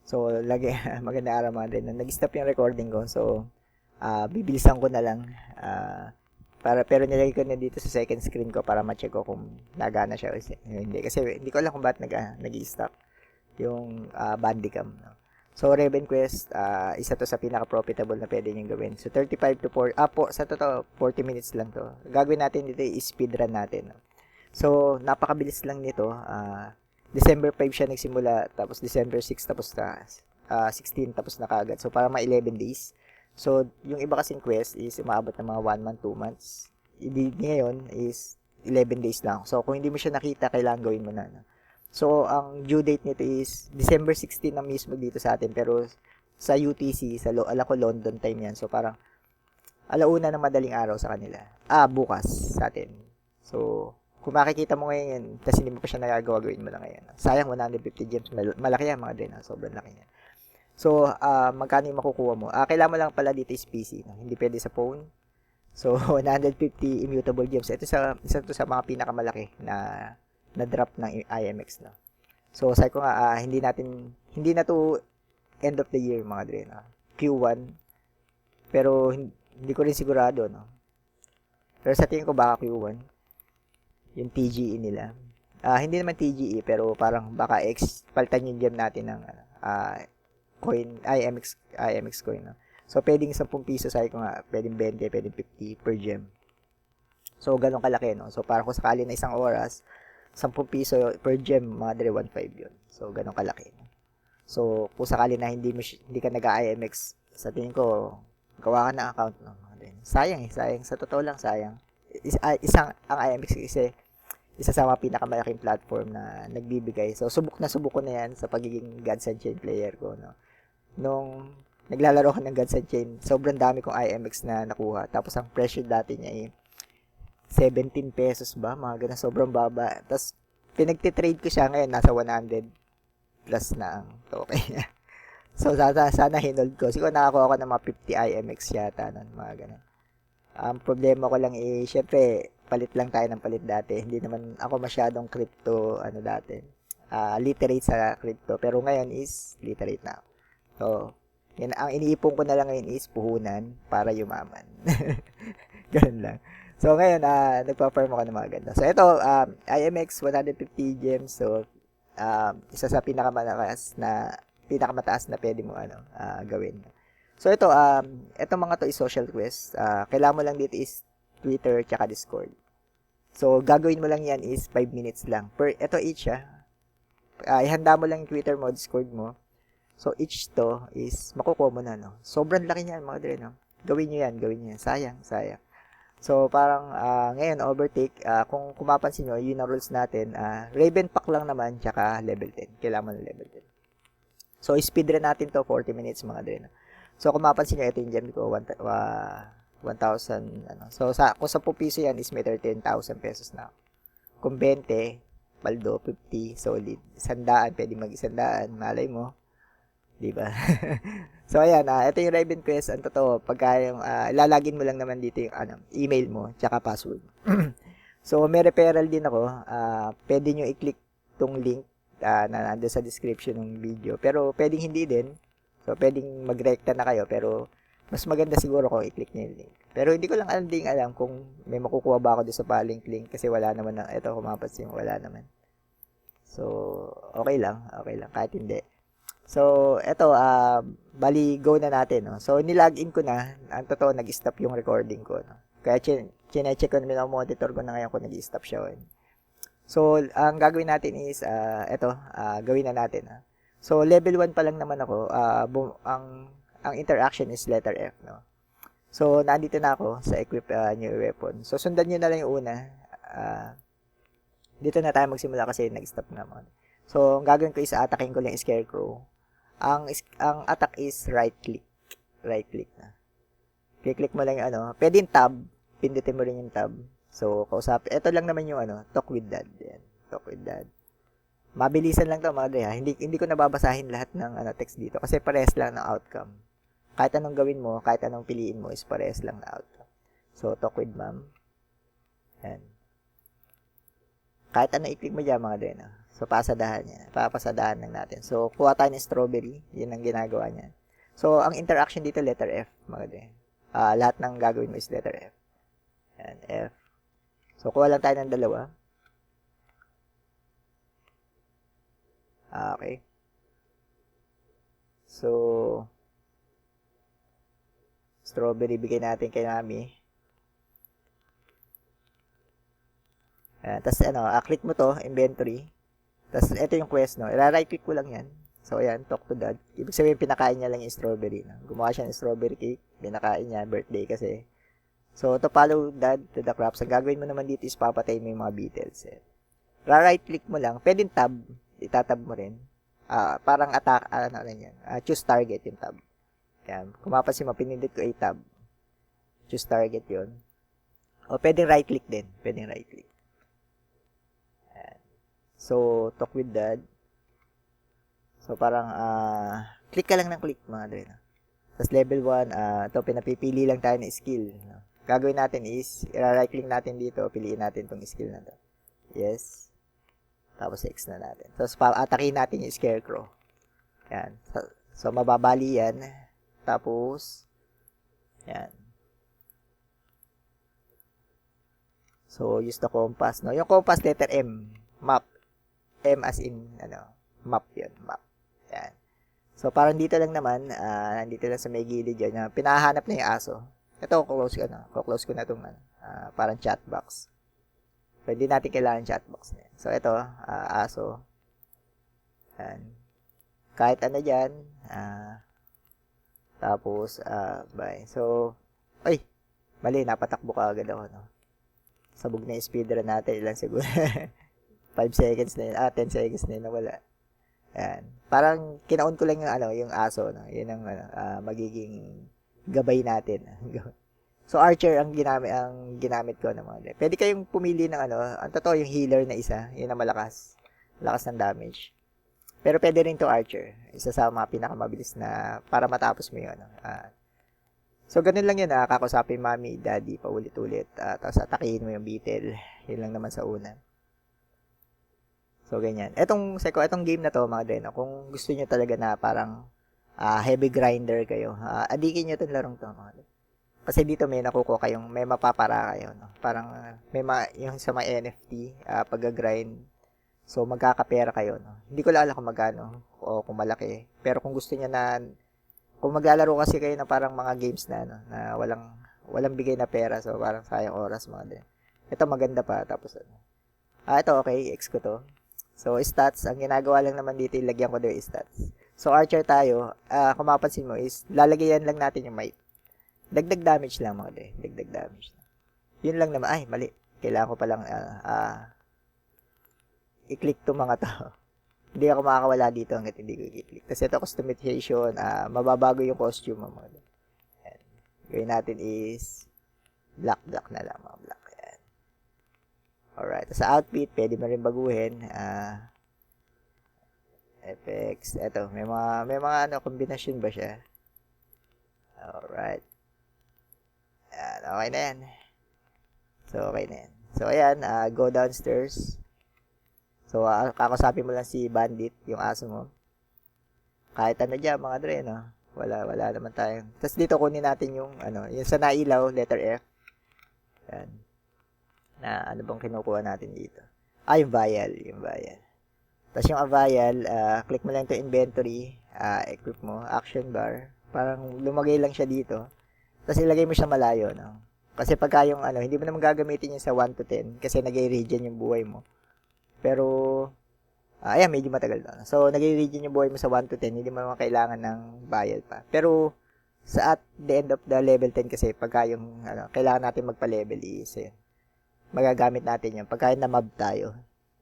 So, lagi, maganda araw mga Dre. Nag-stop yung recording ko. So, bibilisan ko na lang. Pero nilagay ko na dito sa second screen ko para ma-check ko kung nagana siya o hindi. Kasi hindi ko alam kung ba't nag-i-stop yung Bandicam. No? So, Raven Quest, isa to sa pinaka-profitable na pwede nyo gawin. So, 35 to 40, sa totoo, 40 minutes lang to. Gagawin natin dito is speedrun natin. No? So, napakabilis lang nito. December 5 siya nagsimula, tapos December 6, tapos 16, tapos na kagad. So, parang mga 11 days. So, yung iba kasing quest is umaabot ng mga 1 month, 2 months. Ngayon is 11 days lang. So, kung hindi mo siya nakita, kailangan gawin mo na. No? So, ang due date nito is December 16 na mismo dito sa atin. Pero sa UTC, ala ko London time yan. So, parang alauna ng madaling araw sa kanila. Bukas sa atin. So, kung makikita mo ngayon, tapos hindi mo pa siya nagagawa, gawin mo na ngayon. Sayang 150 gems. Malaki yan mga din. Sobrang laki yan. So, magkano yung makukuha mo? Kailangan mo lang pala dito is PC. No? Hindi pwede sa phone. So, 150 immutable gems. Isa to sa mga pinakamalaki na drop ng IMX. No? So, sabi ko nga, hindi na to end of the year mga dre. No? Q1. Pero, hindi ko rin sigurado. No? Pero sa tingin ko baka Q1. Yung TGE nila. Hindi naman TGE, pero parang baka palitan yung gem natin ng coin, IMX coin. No? So, pwedeng 10 piso, sabi ko nga, pwedeng 20, pwedeng 50 per gem. So, ganun kalaki, no? So, parang kung sakali na isang oras, 10 piso per gem, mga dre 1.5 yun. So, ganun kalaki. No? So, kung sakali na hindi ka nag-IMX, sa tingin ko, gawa ka ng account, no? Sayang. Sa totoo lang, sayang. Ang IMX kasi, isa sa mga pinakamalaking platform na nagbibigay. So, subok ko na yan sa pagiging Gods Unchained player ko, no? Nung naglalaro ko ng Gods Unchained, sobrang dami kong IMX na nakuha. Tapos, ang presyo dati niya ay 17 pesos ba? Mga ganun, sobrang baba. Tapos, pinagtitrade ko siya ngayon, nasa 100 plus na ang token niya. So, sana hinold ko. Siguro nakakuha ko ng mga 50 IMX yata nun, mga ganun. Ang problema ko lang syempre, palit lang tayo ng palit dati. Hindi naman ako masyadong crypto, dati. Literate sa crypto. Pero ngayon is literate na ako. So, yan, ang iniipon ko na lang ngayon is puhunan para yumaman. Ganun lang. So, ngayon, nagpa-farm ako ng mga ganda. So, ito, IMX 150 gems. So, isa sa pinakamataas na pwede mo, gawin. So, ito mga to is social quest. Kailangan mo lang dito is Twitter tsaka Discord. So, gagawin mo lang yan is 5 minutes lang. Ito each, ihanda mo lang yung Twitter mo, Discord mo. So, each to is makukuha mo na, no? Sobrang laki niyan, mga dre, no? Gawin nyo yan. Sayang. So, parang, ngayon, overtake, kung mapapansin nyo, yun ang rules natin, Raven Pack lang naman, tsaka level 10. Kailangan mo ng level 10. So, speedrun natin to 40 minutes, mga dre, no? So, kung mapansin nyo, ito yung gem ko, 1,000, So, kung 10 piso yan, is may 13,000 pesos na. Kung 20, paldo, 50, solid. 100, pwede mag-100, malay mo. Diba? So, ayan, ito yung Raven Quest. Ang totoo, pagka yung, ilalagin mo lang naman dito yung, email mo, tsaka password. So, may referral din ako. Pwede nyo i-click tong link, na nandun sa description ng video. Pero, pwedeng hindi din. So, pwedeng mag-recta na kayo, pero mas maganda siguro kung i-click nyo yung link. Pero hindi ko lang alam kung may makukuha ba ako doon sa pa-link, kasi wala naman na, ito kung mapapansin, wala naman. So, okay lang, kahit hindi. So, ito, bali, go na natin, no? So, nilagin ko na, ang totoo, nag-stop yung recording ko, no? Kaya, chinecheck ko na, monitor ko na ngayon kung nag-stop siya. So, ang gagawin natin is, gawin na natin, ha? So, level 1 pa lang naman ako. Ang interaction is letter F, no? So, nandito na ako sa equip new weapon. So, sundan nyo na lang yung una. Dito na tayo magsimula kasi nag-stop naman. So, ang gagawin ko is atakin ko lang yung scarecrow. Ang attack is right click. Right click na. Click mo lang yung Pwede yung tab. Pindutin mo rin yung tab. So, ito lang naman yung talk with dad. Yan. Talk with dad. Mabilisan lang to mga dre, ha. Hindi ko nababasahin lahat ng text dito kasi parehas lang ng outcome. Kahit anong gawin mo, kahit anong piliin mo is parehas lang na outcome. So, talk with mom. Yan. Kahit ano i-click mo dyan mga dre, no? So, papasadahan lang natin. So, kuha tayo ng strawberry. Yun ang ginagawa niya. So, ang interaction dito, letter F, mga dre. Lahat ng gagawin mo is letter F. Yan, F. So, kuha lang tayo ng dalawa. Okay. So, strawberry bigay natin kay Mami. Tapos, click mo to, inventory. Tapos, ito yung quest, no? I-right click ko lang yan. So, ayan, talk to dad. Ibig sabihin, pinakain niya lang yung strawberry. No? Gumawa siya ng strawberry cake. Pinakain niya, birthday kasi. So, to follow dad to the crops. Ang gagawin mo naman dito is papatay mo yung mga beetles. Right click mo lang. Pwedeng tab. Itatab mo rin. Parang attack, yan. Choose target yung tab. Yan. Kung mapasin mo, pinindot ko tab. Choose target yon. O, pwedeng right click din. Pwedeng right click. Yan. So, talk with dad. So, parang, click ka lang ng click, mga dre. No? Tapos, level 1, ito, pinapipili lang tayo ng skill. No? Gagawin natin is, i-right click natin dito, piliin natin itong skill na to. Yes. Tapos, X na natin. Tapos, atakin natin yung scarecrow. Yan. So, mababali yan. Tapos, yan. So, use the compass, no? Yung compass, letter M. Map. M as in, map yun. Map. Yan. So, parang dito lang naman, nandito lang sa may gilid yan, pinahanap na yung aso. Ito, kuklose ko na itong, parang chat box. Pwede natin kailangan chat box na yan. So, ito, aso. Yan. Kahit ano dyan, tapos, bye. So, ay, mali, napatakbo ka agad ako, no? Sabog na yung speedrun natin, ilan siguro. 5 seconds na yun, 10 seconds na yun, nawala. Ayan. Parang kinaon ko lang yung aso, no? Yun ang magiging gabay natin. So Archer ang ginamit ko ng mga. Pwede kayong pumili ng ang totoo yung healer na isa, yun ang malakas. Lakas ng damage. Pero pwede rin to Archer. Isa sa mga pinakamabilis na para matapos mo yun. So ganun lang yun, kakusapin Mami, Daddy paulit-ulit. Tapos atakihin mo yung beetle. Yun lang naman sa una. So, ganyan. Etong game na to, mga dre, kung gusto niyo talaga na parang heavy grinder kayo, adikin niyo itong larong to, mga dre. Kasi dito may nakukuha kayong, may mapapara kayo, no? Parang, yung sa mga NFT, pag-grind, so, magkakapera kayo, no? Hindi ko lang alam kung magkano, o kung malaki. Pero kung gusto niya na, kung maglalaro kasi kayo na parang mga games na, no? Na walang bigay na pera, so, parang sayang oras, mga dre. Ito, maganda pa, tapos, ito, okay, X ko to. So, stats, ang ginagawa lang naman dito, ilagyan ko daw yung stats. So, Archer tayo, kung mapansin mo is, lalagayan lang natin yung might. Dagdag damage lang mga dre. Dagdag damage. Yun lang naman. Ay, mali. Kailangan ko palang, i-click to mga to. Hindi ako makakawala dito hanggat hindi ko i-click. Tapos ito, customization, mababago yung costume mga dre. Ayan. Gawin natin is, black na lang mga black. Alright. Sa outfit, pwede mo rin baguhin. Effects. Ito, may mga kombinasyon ba siya? Alright. Ayan, okay na yan. So, okay na yan. So, ayan, go downstairs. So, kakusapin mo lang si Bandit, yung aso mo. Kahit ano dyan, mga dre, no? Wala naman tayong. Tapos dito, kunin natin yung sa nailaw, letter F. Ayan. Na ano bang kinukuha natin dito? Yung vial. Tapos yung vial, click mo lang ito inventory, equip mo, action bar. Parang lumagay lang siya dito. Tapos ilagay mo siya malayo, no? Kasi pagka yung hindi mo naman gagamitin yung sa 1 to 10 kasi nag-regen yung buhay mo. Pero, ayan, medyo matagal na. So, nag-regen yung buhay mo sa 1 to 10, hindi mo naman kailangan ng vial pa. Pero, at the end of the level 10 kasi pagka yung kailangan natin magpa-level is magagamit natin yun pagka na-mob tayo.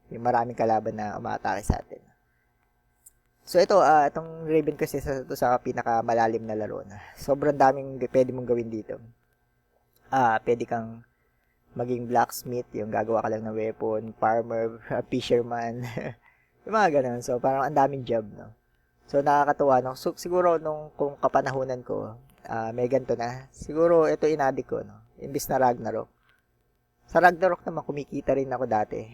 Yung maraming kalaban na umaatake sa atin. So ito, itong Raven kasi sa pinakamalalim na laro na. Sobrang daming pwede mong gawin dito. Pwede kang maging blacksmith, yung gagawa ka lang ng weapon, farmer, fisherman, yung mga ganun. So parang ang daming job, no? So nakakatuwa, no? So, siguro kung kapanahunan ko, may ganito na. Siguro ito inadik ko, no? Imbis na Ragnarok. Sa Ragnarok naman, kumikita rin ako dati.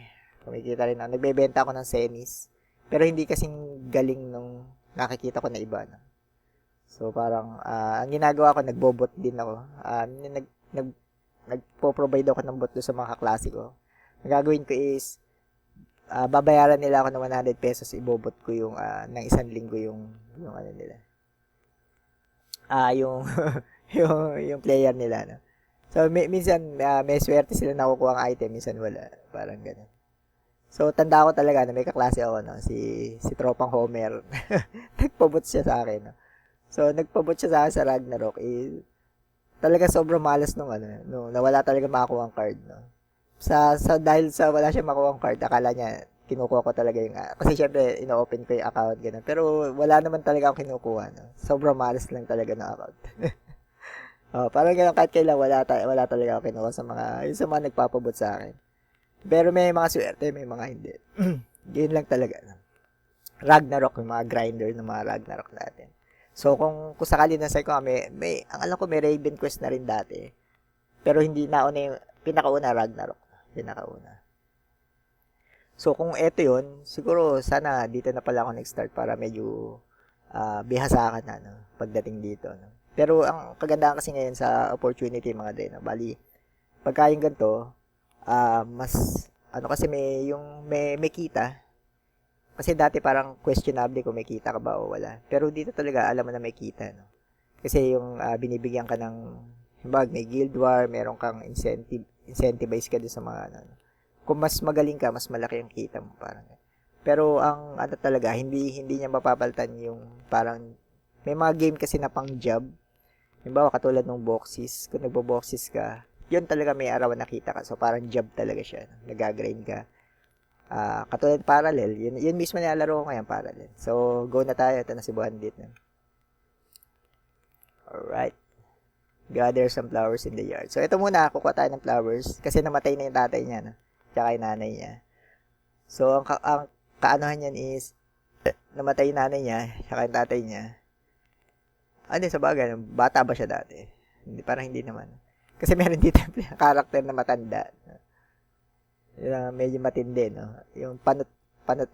Kumikita rin ako. Nagbebenta ako ng semis. Pero hindi kasing galing nung nakikita ko na iba. No? So, parang, ang ginagawa ko, nagbobot din ako. Nagpo-provide ako ng bot doon sa mga kaklase ko. Ang gagawin ko is, babayaran nila ako ng 100 pesos, ibobot ko yung, ng isang linggo yung ano nila. Yung, yung player nila, no? So, minsan, may swerte sila nakukuha ang item, minsan wala. Parang gano'n. So, tanda ko talaga na may kaklase ako, no? Si Tropang Homer. Nagpabot siya sa akin, no? So, nagpabot siya sa akin sa Ragnarok. Talaga sobrang malas nung ano, no, nawala talaga makakuha ang card, no. Dahil sa wala siya makuha ang card, akala niya kinukuha ko talaga yung kasi syempre ino-open ko yung account ganun. Pero wala naman talaga akong kinukuha, no. Sobrang malas lang talaga ng account. Parang ganun kahit kailan wala talaga ako kinuha sa mga nagpapabot sa akin. Pero may mga swerte, may mga hindi. Yun lang talaga. No? Ragnarok, yung mga grinder ng mga Ragnarok natin. So, kung sakali na sa ko, ang alam ko may Raven Quest na rin dati. Pero hindi nauna yung, pinakauna Ragnarok. Pinakauna. So, kung eto yun, siguro sana dito na pala ako nag-start para medyo bihasakan na, no, pagdating dito. No. Pero ang kagandahan kasi ngayon sa opportunity mga din, no, bali, pagka yung ganito, mas, kasi may kita. Kasi dati parang questionable kung may kita ka ba o wala. Pero dito talaga alam mo na may kita, no? Kasi yung binibigyan ka ng, may guild war, meron kang incentivize ka doon sa mga, ano. Kung mas magaling ka, mas malaki yung kita mo, parang. Pero ang talaga, hindi niya mapapalitan yung parang, may mga game kasi na pang job. Halimbawa, katulad ng boxes, kung nagbo-boxes ka, yun talaga may arawan nakita ka. So, parang job talaga siya. Nag-grind ka. Katulad parallel, yun mismo nilalaro ko ngayon, parallel. So, go na tayo. Ito na si Bandit. Alright. Gather some flowers in the yard. So, ito muna, kukuha tayo ng flowers. Kasi namatay na yung tatay niya, no? Tsaka yung nanay niya. So, ang kaanohan niyan is, namatay yung nanay niya, tsaka yung tatay niya. Sa bagay, bata ba siya dati? Parang hindi naman. Kasi meron dito yung karakter na matanda. Medyo matindi, no? Yung panot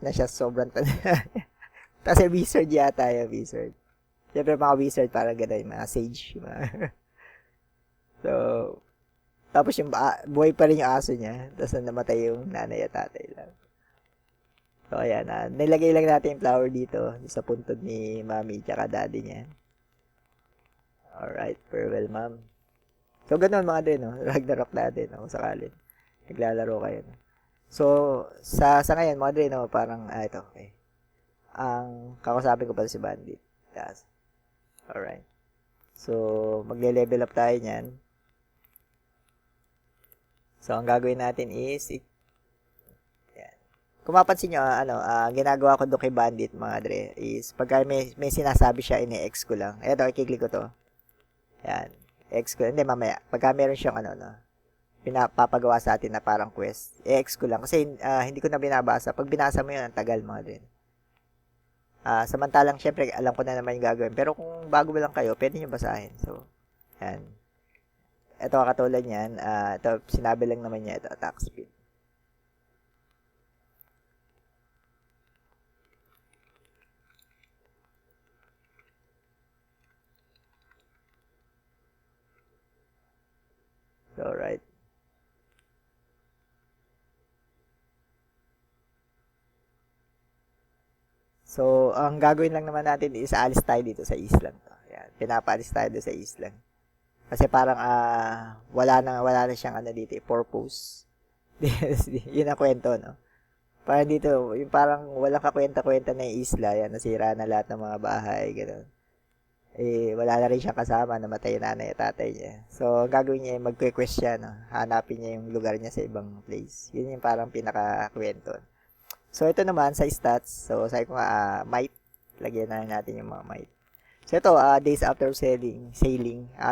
na siya, sobrang tanda. Tapos yung wizard yata, yung wizard. Siyempre mga wizard, parang gano'n, mga sage. So, tapos yung buhay pa rin yung aso niya. Tapos namatay yung nanay at tatay lang. So, ayan. Nilagay lang natin yung flower dito sa puntod ni mami tsaka daddy niya. Alright, farewell, ma'am. So, ganun mga din, no? Ragnarok natin, no? Kung sakalin. Naglalaro kayo, no? So, sa ngayon, mga din, no? Parang, ito, okay. Ang kakusapin ko pala si Bandit. Yes. Alright. So, magle-level up tayo niyan. So, ang gagawin natin is, yan. Kung mapansin nyo, ginagawa ko doon kay Bandit, mga dre, is, pagka may sinasabi siya, ini-X ko lang. Eto, i-click ko to. Yan. X ko. Hindi, mamaya. Pagka meron siyang, pinapagawa sa atin na parang quest, i-X ko lang. Kasi, hindi ko na binabasa. Pag binasa mo yun, ang tagal, mga dre. Samantalang, syempre, alam ko na naman yung gagawin. Pero kung bago lang kayo, pwede nyo basahin. So, yan. Ito, katulad yan. Ito, sinabi lang naman niya. Ito, attack speed. So, right. So, ang gagawin lang naman natin is aalis tayo dito sa islang to. Yan, pinapaalis tayo dito sa islang. Kasi parang wala na siyang dito, purpose. Yun ang kwento, no? Parang dito, yung parang walang kakwenta-kwenta na yung isla, yan, nasira na lahat ng mga bahay, gano'n. Wala na rin siyang kasama, namatay yung nanay at tatay niya. So, ang gagawin niya, mag-request siya, no? Hanapin niya yung lugar niya sa ibang place. Yun yung parang pinaka-kwento. So, ito naman, sa stats. So, sabi ko nga, might. Lagyan na natin yung mga might. So, ito, days after sailing,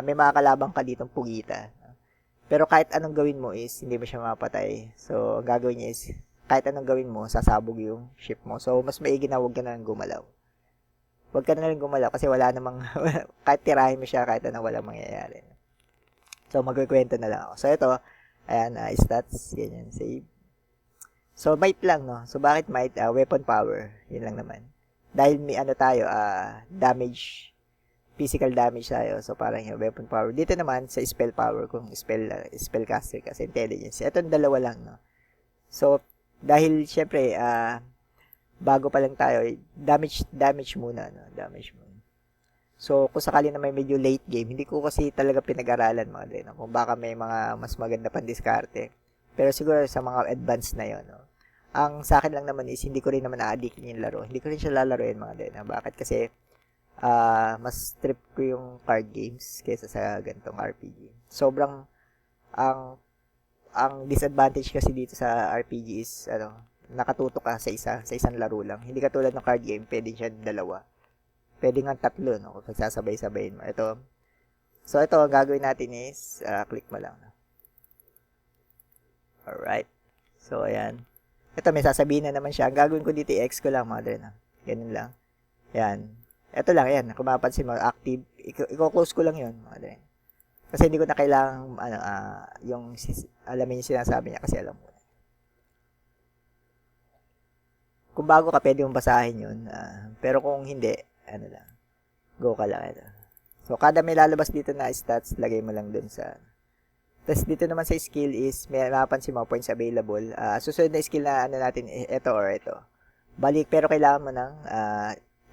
may mga kalabang ka ditong pugita. Pero kahit anong gawin mo is, hindi mo siya mapatay. So, ang gagawin niya is, kahit anong gawin mo, sasabog yung ship mo. So, mas maigi na huwag ka na gumalaw. Huwag ka na lang gumalaw kasi wala namang, kahit tirahin mo siya, kahit anong walang mangyayari. So, magkikwento na lang ako. So, ito, ayan, stats, ganyan, save. So, might lang, no? So, bakit might? Weapon power. Yun lang naman. Dahil may ano tayo, damage, physical damage tayo. So, parang yung weapon power. Dito naman, sa spell power, kung spellcaster ka, sa intelligence. Itong dalawa lang, no? So, dahil, syempre, bago pa lang tayo, damage muna, no? Damage muna. So, kung sakali na may medyo late game, hindi ko kasi talaga pinag-aralan, mga dre, no? Kung baka may mga mas maganda pang diskarte. Pero siguro sa mga advanced na yon, no? Ang sa akin lang naman is hindi ko rin naman na-addict yung laro. Hindi ko rin siya lalaroin, mga dre, no? Bakit? Kasi mas trip ko yung card games kaysa sa ganitong RPG. Sobrang ang disadvantage kasi dito sa RPG is nakatutok ka sa isang laro lang. Hindi katulad ng card game, pwede siya dalawa. Pwede nga tatlo, no? Kung pagsasabay-sabayin mo. So ito ang gagawin natin is click mo lang. Alright. So ayan. Ito may sasabihin na naman siya. Ang gagawin ko dito i-X ko lang, mga dre, no? Ganun lang. Ayan. Ito lang, ayan. Kung mapapansin mo, active. I-close ko lang yun, mga dre. Kasi hindi ko na kailangan, alamin yung sinasabi niya kasi alam ko. Kung bago ka, pwede mong basahin yun. Pero kung hindi, lang. Go ka lang. Ito. So, kada may lalabas dito na stats, lagay mo lang dun sa. Tapos dito naman sa skill is, may napansin mo, points available. Susunod na skill na natin, ito or ito. Balik, pero kailangan mo ng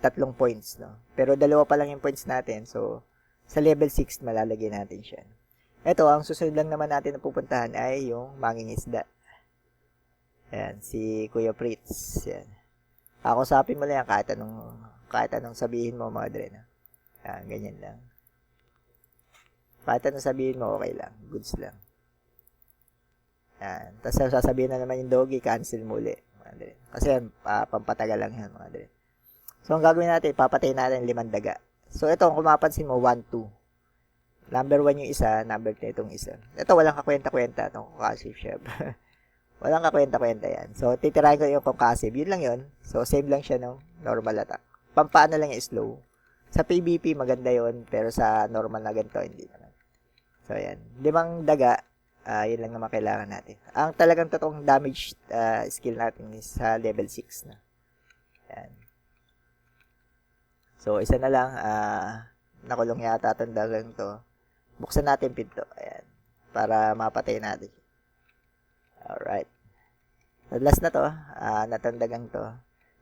3 points, no? Pero 2 pa lang yung points natin. So, sa level 6, malalagay natin siya. Ito, ang susunod lang naman natin na pupuntahan ay yung mangingisda. Ayan, si Kuya Fritz. Ayan. Kakusapin mo lang yan kahit anong sabihin mo, mga dre, no? Ayan, ganyan lang. Kahit anong sabihin mo, okay lang. Goods lang. Ayan. Tapos sasabihin na naman yung doggy, cancel muli, mga dre. Kasi pampatagal lang yan, mga dre. So, ang gagawin natin, papatayin natin 5 daga. So, ito, kung mapapansin mo, 1, 2. Number 1 yung isa, number 2 itong isa. Ito, walang kakwenta-kwenta itong conclusive chef. Walang kakwenta-kwenta yan. So, titirahin ko yung conclusive. Yun lang yun. So, save lang siya ng normal attack. Pampaano lang yung slow. Sa PvP, maganda yun. Pero sa normal na ganito, hindi naman. So, ayan. 5 daga. Yun lang naman kailangan natin. Ang talagang totoong damage skill natin is sa level 6 na. Ayan. So, isa na lang. Nakulong yata itong dagang to. Buksan natin pinto. Ayan. Para mapatay natin. Alright. So, last na to. Natandagang to.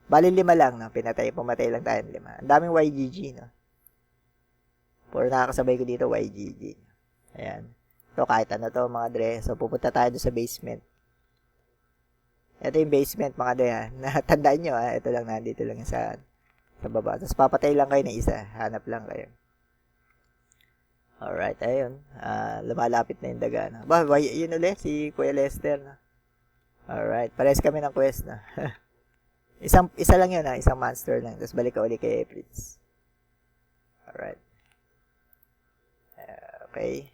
Bali 5 lang. No? Pumatay lang tayo ng 5. Ang daming YGG. No? Puro nakakasabay ko dito, YGG. Ayan. So, kahit ano to, mga dre. So, pupunta tayo doon sa basement. Ito yung basement, mga dre. Natandaan nyo, ito lang, nandito lang sa baba. Tapos, papatay lang kayo ng isa. Hanap lang kayo. Alright, ayun. Lumalapit na yung daga. No? Yun ulit, si Kuya Lester. No? Alright, pares kami ng quest. No? Isa lang yun, isang monster lang. Tapos, balik ka ulit kay Fritz. Alright. Okay.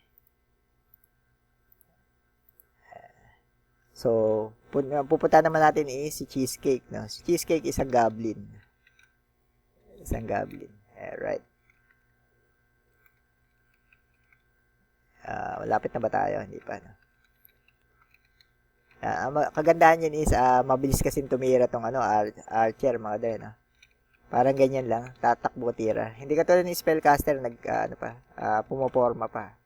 So, pupunta naman natin si Cheesecake. No? Si Cheesecake isang goblin. Alright. Malapit na ba tayo? Hindi pa. No? Kagandahan yan is mabilis kasi tumira tong archer, mga dre. No? Parang ganyan lang. Tatakbo tira. Hindi katulad ng spellcaster pumoporma pa.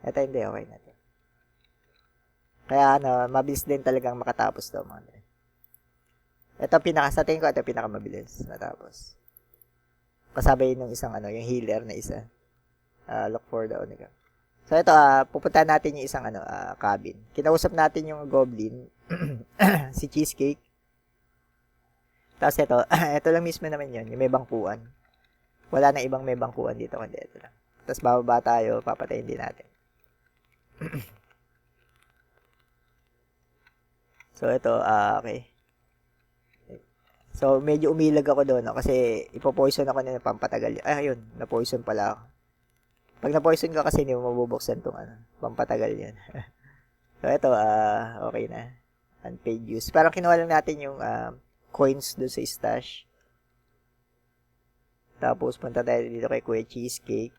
Ito hindi, okay na to. Kaya mabilis din talagang makatapos to, mga dre. Ito sa tingin ko, ito pinakamabilis matapos. Kasabay nung isang yung healer na isa. Look for the Onega. So ito, pupuntahan natin yung isang cabin. Kinausap natin yung goblin, si Cheesecake. Tapos ito, ito lang mismo naman yun, yung may bangkuan. Wala na ibang may bangkuan dito, kundi ito lang. Tapos bababa tayo, papatayin din natin. So ito, okay. So, medyo umilag ako doon, no? Kasi ipopoison ako na pampatagal. Ayun, na-poison pala ako. Pag na-poison ka kasi hindi mo mabubuksan itong pampatagal yan. So, ito, okay na. Unpaid use. Parang kinuha lang natin yung coins doon sa stash. Tapos, punta tayo dito kay Kuya Cheesecake.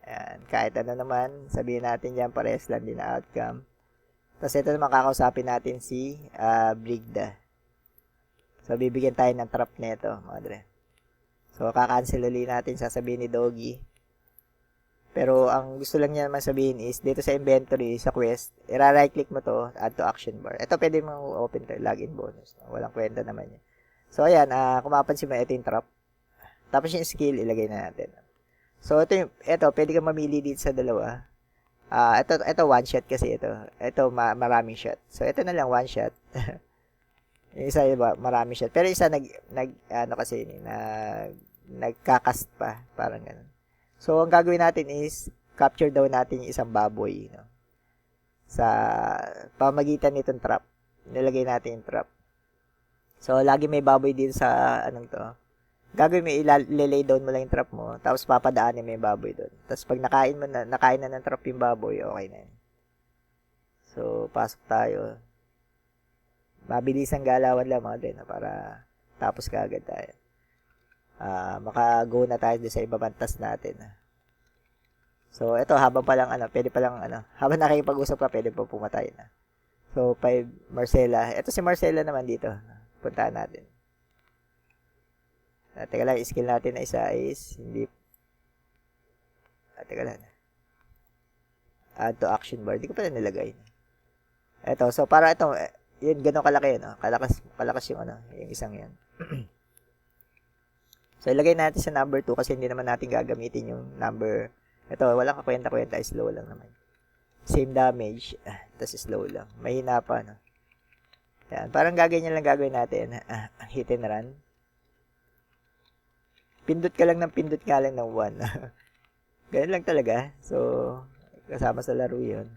Ayan, kahit ano naman, sabihin natin yan, parehas lang din na outcome. Tapos ito naman kakausapin natin si Brigda. So, bibigyan tayo ng trap nito, mga dre. So, kakancel ulit natin, sasabihin ni Doggy. Pero, ang gusto lang niya naman sabihin is, dito sa inventory, sa quest, i-right click mo to, add to action bar. Ito, pwede mo open to, login bonus. Walang kwenta naman yan. So, ayan, kung mapansin mo, ito yung trap. Tapos yung skill, ilagay na natin. So, ito pwede kang mamili dito sa dalawa. Ito one shot kasi ito. Ito, maraming shot. So, ito na lang, one shot. Yung isa, iba, maraming shot. Pero isa, nagkakast pa. Parang ganun. So, ang gagawin natin is, capture daw natin yung isang baboy, no? Sa pamagitan nitong trap. Nilagay natin yung trap. So, lagi may baboy din sa, gagawin mo, ilay down mo lang yung trap mo, tapos papadaanin mo yung baboy doon. Tapos, pag nakain na ng trap yung baboy, okay na yun. So, pasok tayo. Mabilis ang galawan lang, mga din, para tapos kaagad tayo. Maka-go na tayo sa ibabantas natin. So, ito, habang habang nakikipag-usap ka, pwede pa pumatay na. So, 5, Marcela. Ito si Marcela naman dito. Puntahan natin. Teka lang, skill natin na isa is, hindi, teka lang. Add to action bar. Hindi ko pala nilagay. Ito, so, para ito, yun, ganun kalaki, no? Kalakas yung, yung isang yan. So, ilagay natin sa number 2 kasi hindi naman natin gagamitin yung number. Ito, walang kakwenta-kwenta, slow lang naman. Same damage, tapos slow lang. Mahina pa, no? Yan, parang gaganyan lang gagawin natin. Hit and run. Pindot ka lang ng pindot nga lang ng 1. Ganyan lang talaga. So, kasama sa laro yun.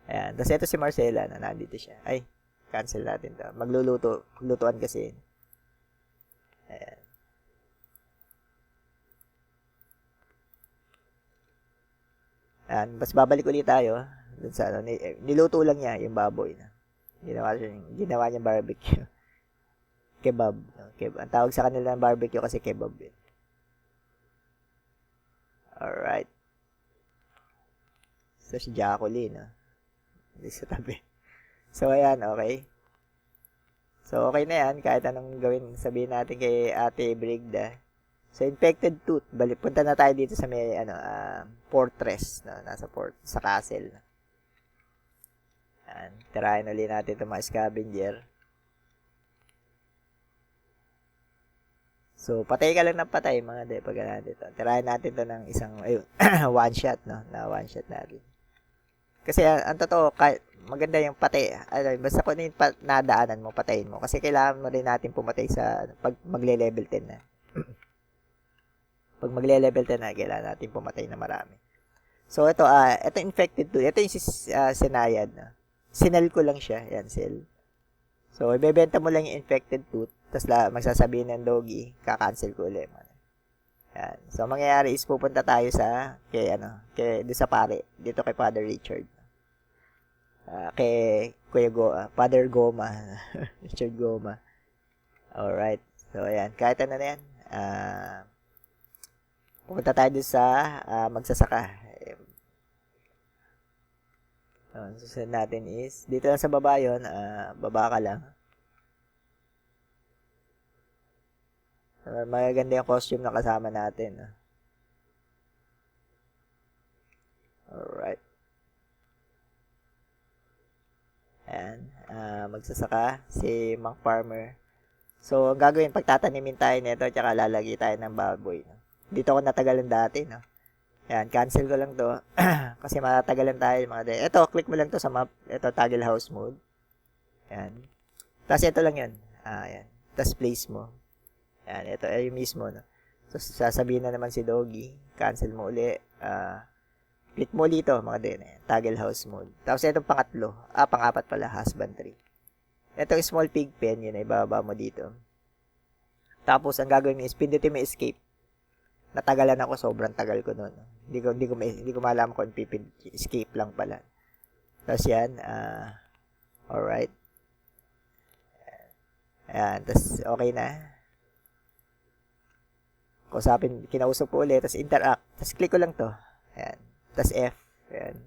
Ayan. Tapos ito si Marcela na nandito siya. Ay, cancel natin to. Lutuan kasi. Ayan. Ayan. Mas babalik ulit tayo. Dun sa, niluto lang niya yung baboy na. Ginawa niya barbecue. Kebab. Ang tawag sa kanila ng barbecue kasi kebab. Alright. So, si Jacqueline. Hindi sa tabi. So, ayan. Okay. So, okay na yan. Kahit anong gawin, sabihin natin kay Ate Brigda. So, infected tooth. Punta na tayo dito sa may, fortress. No? Sa castle. Ayan. Tirahin ulit natin itong mga scavenger. So, patay ka lang ng patay, mga pag natin ito. Tirahin natin ito ng isang, one shot, no? Na one shot natin. Kasi, ang totoo, maganda yung patay. Basta kung yung nadaanan mo, patayin mo. Kasi kailangan mo rin natin pumatay pag magle-level 10 na. Pag magle-level 10 na, kailangan natin pumatay na marami. So, ito infected tooth. Ito yung sinayad. No? Sinel ko lang siya. Yan, sell. So, ibebenta mo lang yung infected tooth. Tapos magsasabihin ng Doggy, kakancel ko ulit. Yan. So, mangyayari is pupunta tayo doon sa pare. Dito kay Father Richard. Kay Father Goma. Richard Goma. Alright. So, ayan. Kahit ano na yan. Pupunta tayo doon sa magsasaka. Susunod natin is, dito lang sa baba yun, baba ka lang. Magaganda yung costume na kasama natin. Alright. Ayan. Magsasaka si Mang Farmer. So, ang gagawin, pagtatanimin tayo nito, tsaka lalagay tayo ng baboy. No? Dito ako natagalan dati, no? Ayan, cancel ko lang to. Kasi matatagalan tayo, mga day. Ito, click mo lang to sa map. Ito, toggle house mode. Ayan. Tapos, ito lang yun. Ayan. Tapos, place mo. Ayan, ito ay mismo, no? So, sasabihin na naman si Doggy. Cancel mo uli. Click mo ulit ito, mga din. Toggle house mode. Tapos, itong pang-apat pala, husbandry. Itong small pig pen, yun ay bababa mo dito. Tapos, ang gagawin mo is, pindutin mo escape. Natagalan ako, sobrang tagal ko noon. Hindi ko malaman kung escape lang pala. Tapos yan, alright. Ayan, tapos okay na. Kinausap ko ulit, tapos interact. Tapos click ko lang to. Ayan. Tapos F. Ayan.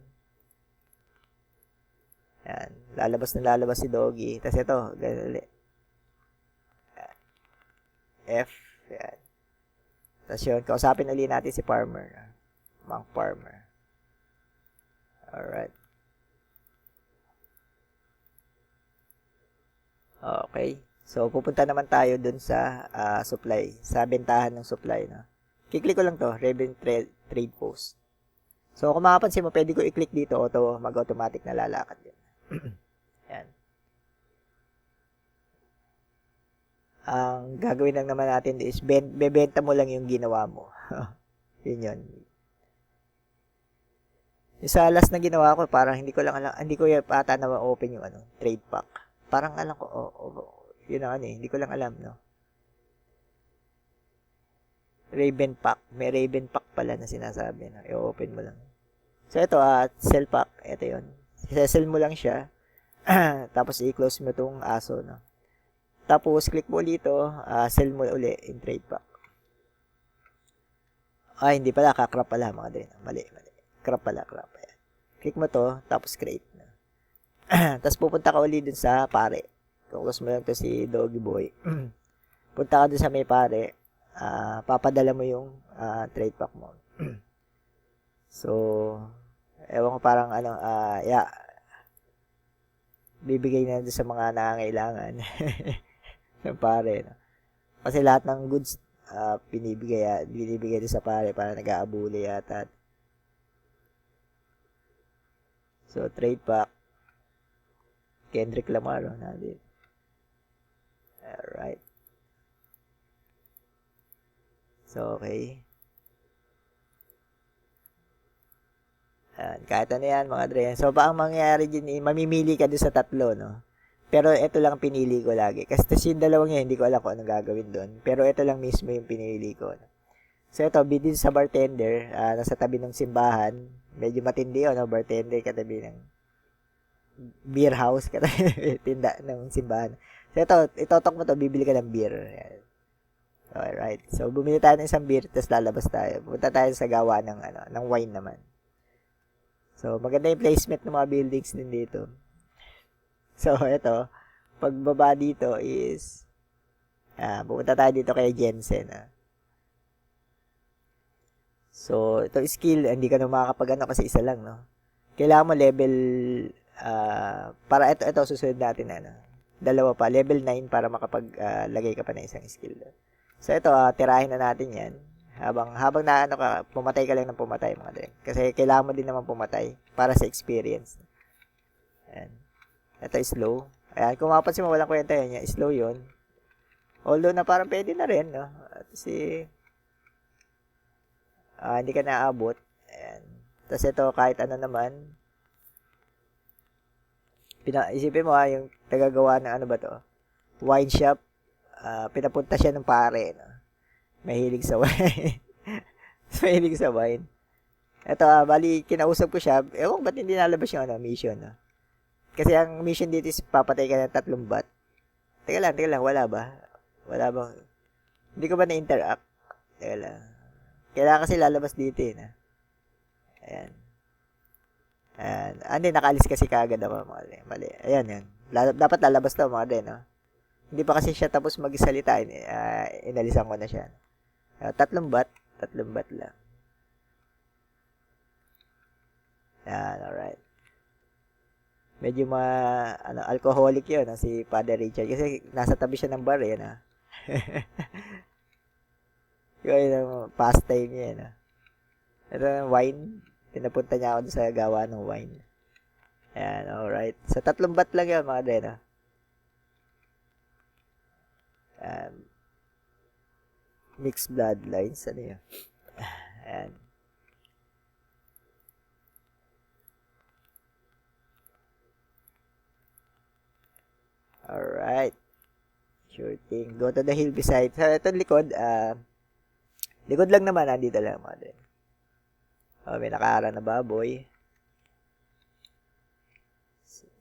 Yan. Lalabas si Doggy. Tapos ito, ganun ulit. F. Yan. Tapos yun, kausapin ulit natin si Farmer. Mang Farmer. Alright. Okay. So, pupunta naman tayo dun sa supply. Sa bentahan ng supply. No? Kiklik ko lang to. Raven Trade Post. So, kung makapansin mo, pwede ko i-click dito. Mag-automatic na lalakad yun. Yan. Ang gagawin lang naman natin is bebenta mo lang yung ginawa mo. Yun yun. Yung sa last na ginawa ko, parang hindi ko ata na ma-open yung trade pack. Parang alam ko, yun ang hindi ko lang alam, no? Raven pack. May Raven pack pala na sinasabi, no? I-open mo lang. So, ito, sell pack. Ito yun. Sell mo lang siya. Tapos, i-close mo itong aso, no? Tapos, click mo ulit ito. Sell mo ulit in trade pack. Hindi pala. Kakrap pala, mga dre. Mali. Crop pala. Ayan. Click mo to. Tapos, create na. Tapos, pupunta ka ulit dun sa pare. Kung gusto mo lang to si Doggy Boy. Punta ka dun sa may pare. Papadala mo yung trade pack mo. So, ewan ko parang bibigay na dun sa mga nangangailangan. Ng pare. No? Kasi lahat ng goods binibigay dun sa pare para nag-aabuli yata. So, trade pack. Kendrick Lamar. No? Natin. Alright. So, okay. Kahit ano yan, mga dre. So, ang mangyayari dyan, mamimili ka doon sa tatlo, no? Pero ito lang pinili ko lagi. Kasi yung dalawang yan, hindi ko alam kung anong gagawin doon. Pero ito lang mismo yung pinili ko. No? So, ito, bidin sa bartender, nasa tabi ng simbahan. Medyo matindi, no? Bartender, katabi ng beer house, katabi tinda ng simbahan. So, itotok mo to, bibili ka ng beer. Yan. Alright. So, bumili tayo ng isang beer, tapos lalabas tayo. Punta tayo sa gawa ng wine naman. So, maganda yung placement ng mga buildings din dito. So, ito, pagbaba dito is, pupunta tayo dito kay Jensen. So, ito skill, hindi ka na makakapag kasi isa lang, no? Kailangan mo level, para ito, susunod natin, dalawa pa, level 9 para makapaglagay ka pa ng isang skill. So, ito, tirahin na natin yan. Habang pumatay ka lang ng pumatay, mga dre. Kasi kailangan mo din naman pumatay para sa experience. Ayan. Ito is slow. Ayan, kung mapapansin mo, walang kwenta yan. Slow yun. Although na parang pwede na rin, no? Kasi, hindi ka naabot. Ayan. Tapos ito, kahit ano naman, isipin mo, yung tagagawa ng wine shop, pinapunta siya ng pare, no? Mahilig sa wine. Mahilig sa wine. Ito, bali, kinausap ko siya. Ba't hindi nalabas yung mission, no? Kasi ang mission dito is papatay ka ng 3 bat. Teka lang, wala ba? Hindi ko ba na-interact? Teka lang. Kailangan kasi lalabas dito, na. Ayan. Hindi, nakaalis kasi kaagad ako, mga mali. Ayan, yan. Dapat lalabas to, mga din, no? Hindi pa kasi siya tapos magsalita, inalisan ko na siya. 3 bat lang. Yan, alright. Medyo alcoholic yun, si Father Richard. Kasi nasa tabi siya ng bar, yan, Yung pastime niya, yan, Ito yung wine. Pinapunta niya ako sa gawa ng wine. Yan, alright. Sa 3 bat lang yun, mga dre, mixed bloodlines, ano yun? Ayan. Alright. Sure thing. Go to the hill beside. So, ito likod, likod lang naman, dito lang, mga din. May nakaara na baboy.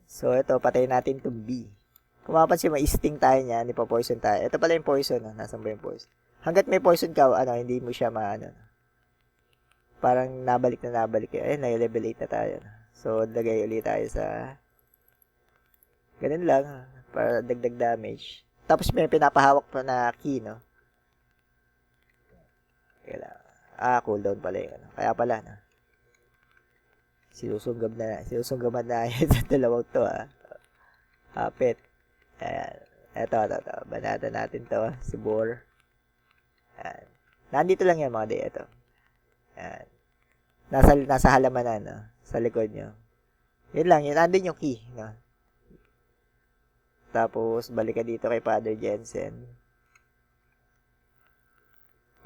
So, ito, patayin natin itong B. Kung mapapansin mo, sting tayo niya, hindi pa poison tayo. Ito pala yung poison, Nasaan ba yung poison? Hanggat may poison ka, hindi mo siya parang nabalik. Ayun, level 8 na tayo. So, lagay ulit tayo sa Ganun lang, para dagdag damage. Tapos may pinapahawak pa na key, no? Cooldown pala yun. Kaya pala, no? Sinusunggaban na yun sa dalawang to, Hapit. Ayan. Ito. Banata natin to, si Boar. Ayan. Nandito lang yan, mga day. Ito. Ayan. Nasa halamanan, no? Sa likod nyo. Yun lang, yun. Andun yung key, no? Tapos, balik ka dito kay Father Jensen.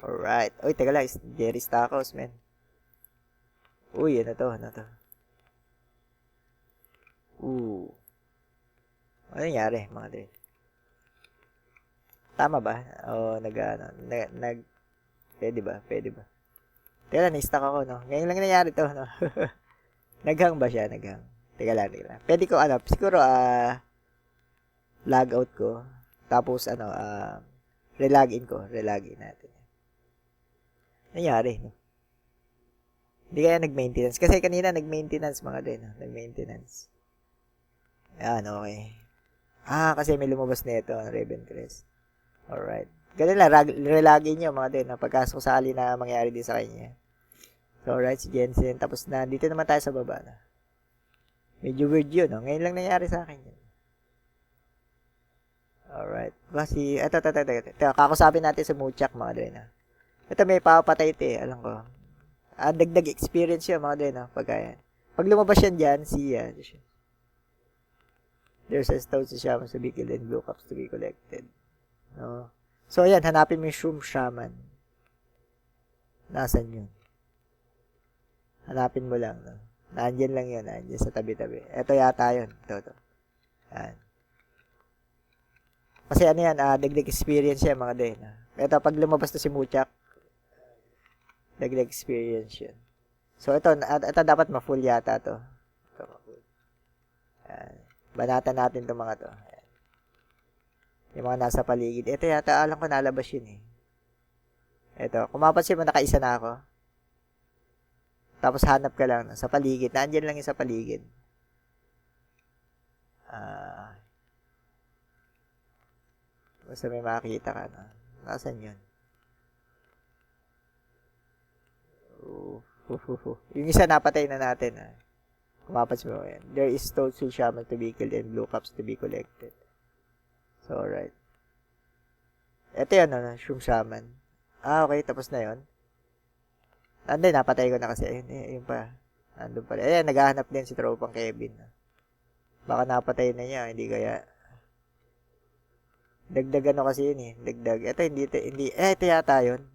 Alright. Uy, teka lang. Jerry Stackhouse, man. Uy, ano to? Ano nangyari, mga day? Tama ba? O, pwede ba? Teka lang, na-stuck ako, no? Ngayon lang nangyari to, no? Naghang ba siya? Teka lang. Pwede ko, siguro, log out ko. Tapos, relogin natin. Nangyari, no? Hindi kaya nag-maintenance. Kasi kanina nag-maintenance mga din. No? Nag-maintenance. Ayan, okay. Kasi may lumabas na ito, Ravencrest. Alright. Ganun lang, relogin nyo mga din. Pagkasok sakali na mangyari din sa kanya. So, alright, si Jensen. Tapos na, dito naman tayo sa baba na. Medyo weird yun, no? Ngayon lang nangyari sa akin yun. Alright. Kasi, ito. Kakusapin natin sa Muchak, mga din. Ito may papatay ito eh, alam ko. Dagdag experience yun, mga din, pagkaya. Pag lumabas yan dyan, siya. There's a stone to shaman to be killed and blue cups to be collected. No? So, ayan, hanapin mo yung Shroom Shaman. Nasaan yun? Hanapin mo lang, no? Nandyan lang yun, nandyan sa tabi-tabi. Ito yata yun. Ito. Ayan. Kasi ano yan, dagdag experience yan, mga din. Ito, pag lumabas to si Muchak, dagdag experience yan. So, ito dapat ma-full yata to. Ito, ma-full. Ayan. Banatan natin itong mga to. Ayan. Yung mga nasa paligid. Ito yata, alam ko nalabas yun eh. Ito, kung mapapansin mo, nakaisa na ako. Tapos hanap ka lang sa paligid. Nandiyan lang yung sa paligid. Basta may makikita ka na. Nasaan yun? Yung isa napatay na natin. Kumapansin mo yan. There is Toadstool Shaman to be killed and blue cups to be collected. So, alright. Ito yan, Shroom Shaman. Okay, tapos na yun. Hindi, napatay ko na kasi. Ayun pa. Nandun pa. Ayan, naghahanap din si tropang Kevin. Baka napatay na niya, hindi kaya. Dagdag kasi yun eh. Dagdag. Ito, hindi. Ito yata yun.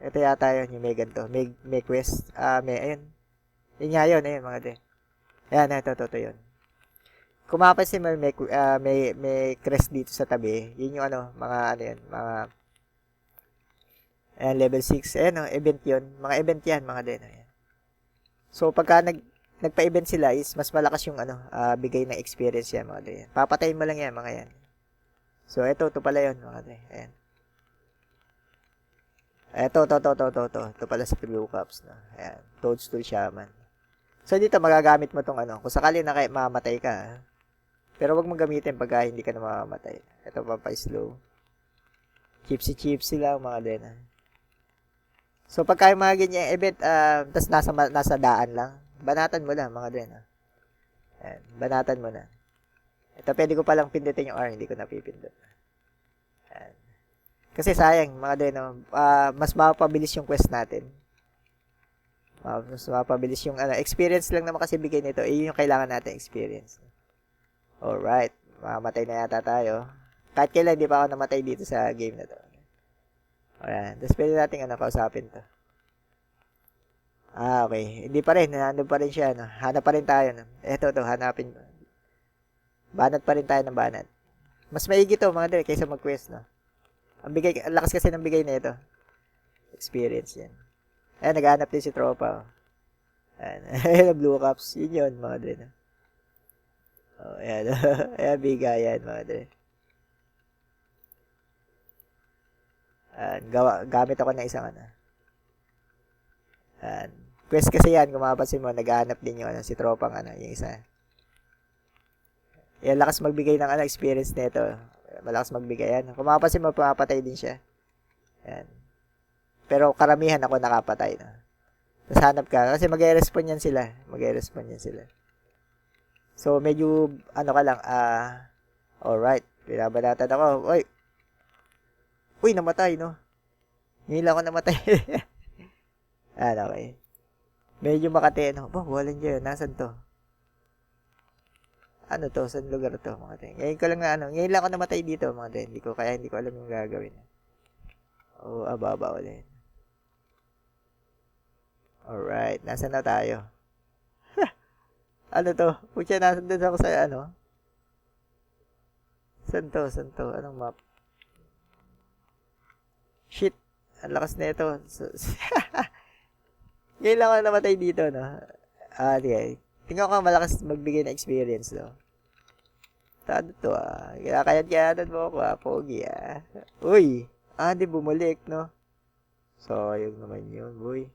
Ito yata yun, yung may ganito. May quest. Ayun. Yun nga yun, ayun, mga de. Ayan, ito yun. Kung mapapansin mo, may crest dito sa tabi. Yun yung mga ayan, level 6. Ayan, event yun. Mga event yan, mga de. Ayan. So, pagka nagpa-event sila is mas malakas yung bigay na experience yan, mga de. Papatayin mo lang yan, mga yan. So, ito pala yun, mga de. Ayan. Ito pala sa Blue Cups, no? Ayan, Toadstool Shaman. So, dito magagamit mo tong kung sakali na mamatay ka, pero wag mong gamitin pagka hindi ka na mamamatay. Ito pa slow. Chipsy lang, mga din. So, pagka yung mga ganyan event, tas nasa daan lang, banatan mo lang, mga din. Ayan, banatan mo na. Ito, pwede ko palang pindutin yung R, hindi ko napipindot. Ayan. Kasi sayang, mga din, mas mapabilis yung quest natin. Mas mapabilis yung experience lang naman kasi bigay nito. Yung kailangan natin experience. Alright. Mamatay na yata tayo. Kahit kailan, hindi pa ako namatay dito sa game na to. Alright. Tapos pwede natin kausapin to. Okay. Hindi pa rin. Nandun pa rin siya. Hanap pa rin tayo. Ito, hanapin. Banat pa rin tayo ng banat. Mas maigi to, mga dali, kaysa mag-quest, no? Ang lakas kasi ng bigay na ito. Experience yan. Ayan, naghahanap din si tropa. Ayan, Blue Cups. Yun, mga dali, no? Ayan. Ayan, bigayan, mga dali. Gamit ako ng isang quest kasi yan, kung mapapansin mo, naghahanap din yung si tropang yung isa. Yan, lakas magbigay ng ano, experience nito. Malakas magbigay yan. Kung mapapansin mo, pumapatay din siya. Yan. Pero karamihan ako nakapatay na. Tapos hanap ka. Kasi mag-respond yan sila. Mag-respond yan sila. So, medyo, ano ka lang, alright. Binabanatan ako. Uy, namatay, no? Ngayon lang ako namatay. Okay. Medyo Makati, no? Walang dyan. Nasaan to? Ano to? Saan lugar to, mga te? Ngayon ko lang na, ngayon lang ako namatay dito, mga te. Hindi ko alam yung gagawin. Ababa ulit. Alright. Nasaan na tayo? Ano to? Pucha, nasaan doon ako sa, Saan to? Anong map? Shit. Ang lakas na ito. Ngayon lang ako namatay dito, no? Okay. Tingnan ko malakas magbigay ng experience, no? Ano to, Kinakayat-kayatan mo ako, Pogi, Uy! Di bumalik, no? Sayang naman yun, boy.